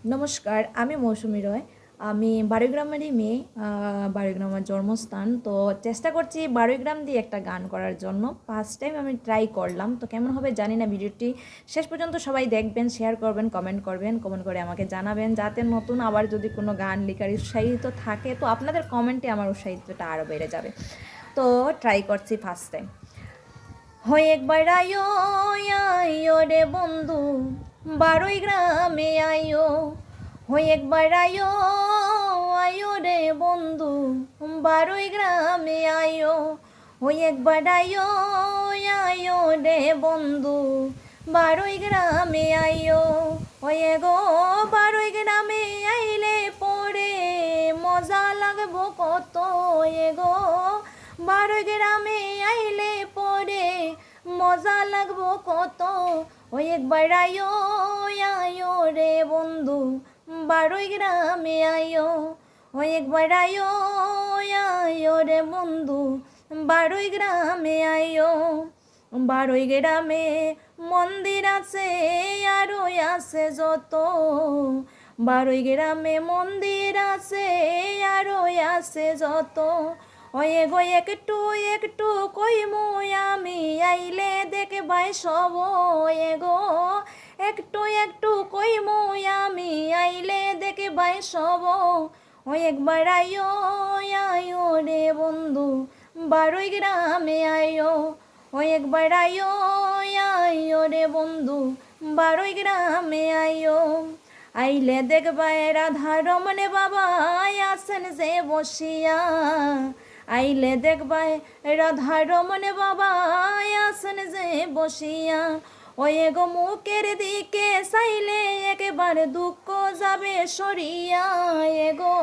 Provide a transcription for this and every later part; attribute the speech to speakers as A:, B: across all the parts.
A: নমস্কার, আমি মৌসুমী রয়। আমি বারোইগ্রামেরই মেয়ে। বারোইগ্রাম আমার জন্মস্থান। তো চেষ্টা করছি বারোইগ্রাম দিয়ে একটা গান করার জন্য। ফার্স্ট টাইম আমি ট্রাই করলাম। তো কেমন হবে জানি না। ভিডিওটি শেষ পর্যন্ত সবাই দেখবেন, শেয়ার করবেন, কমেন্ট করবেন। কমেন্ট করে আমাকে জানাবেন যাতে নতুন আবার যদি কোনো গান লেখার উৎসাহিত থাকে তো আপনাদের কমেন্টে আমার উৎসাহিতটা আরও বেড়ে যাবে। তো ট্রাই করছি ফার্স্ট টাইম। হয় একবার আয়ো আয়ো রে বন্ধু, বারোইগ্রামে আয়ো। হয় একবার আয়ো আয়ো রে বন্ধু, বারোইগ্রামে আয়ো। হয় একবার আয়ো আয়ো রে বন্ধু, বারোইগ্রামে আয়ো। ওয়ে গো বারোইগ্রামে আইলে পরে মজা লাগবো কত। এ গো বারোইগ্রামে আইলে পরে মজা লাগবো কত। ওই একবার আয়ো আয়ো রে বন্ধু, বারোইগ্রামে আয়ো। ওই একবার আয়ো আয়ো রে বন্ধু, বারোইগ্রামে আয়ো। বারোইগ্রামে মন্দির আছে আরো আছে যত। বারোইগ্রামে মন্দির আছে আরো আছে যত। ওয়ে গো একটু একটু কইমু আমি, আইলে দেখবাই সব। ওয়ে গো একটু একটু কইমু আমি, আইলে দেখবাই সব। ও একবার আয়ো আয়ো রে বন্ধু, বারোইগ্রামে আয়ো। ও একবার আয়ো আয়ো রে বন্ধু, বারোইগ্রামে আয়ো। আইলে দেখবাই রাধা রমণ বাবা আছেন যে বসিয়া। আইলে দেখবাই রাধা রমণ বাবা আছেন যে বসিয়া। ওয়ে গো মুখের দিকে চাইলে একবার দুঃখ যাবে সরিয়া। এ গো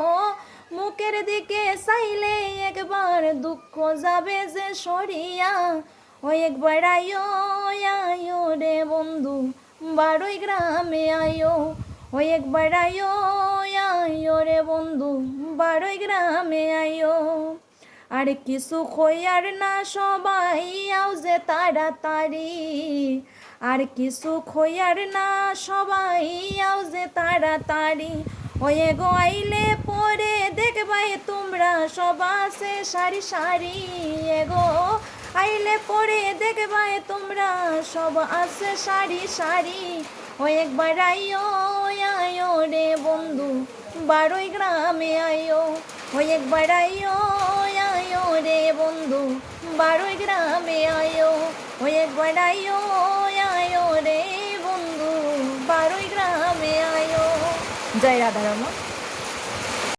A: মুখের দিকে চাইলে একবার দুঃখ যাবে যে সরিয়া। ও একবার আয়ো আয়ো রে বন্ধু, বারোইগ্রামে আয়ো। ও একবার আয়ো আয়ো রে বন্ধু, বারোইগ্রামে আয়ো। আর কিছু খইয়ার না সবাই আও যে তাড়াতাড়ি। আর কিছু খইয়ার না সবাই আও যে তাড়াতাড়ি। ওয়ে গো আইলে পরে দেখবাই তোমরা সব আছে সারি সারি। এগো আইলে পরে দেখবাই তোমরা সব আছে সারি সারি। ও একবার আয়ো আয়ো রে বন্ধু, বারোইগ্রামে আয়ো। ও একবার আয়ো আয়ো রে বন্ধু, বারোইগ্রামে আয়ো। ও একবার আয়ো আয়ো রে বন্ধু, বারোইগ্রামে আয়ো। জয় রাধারমণ।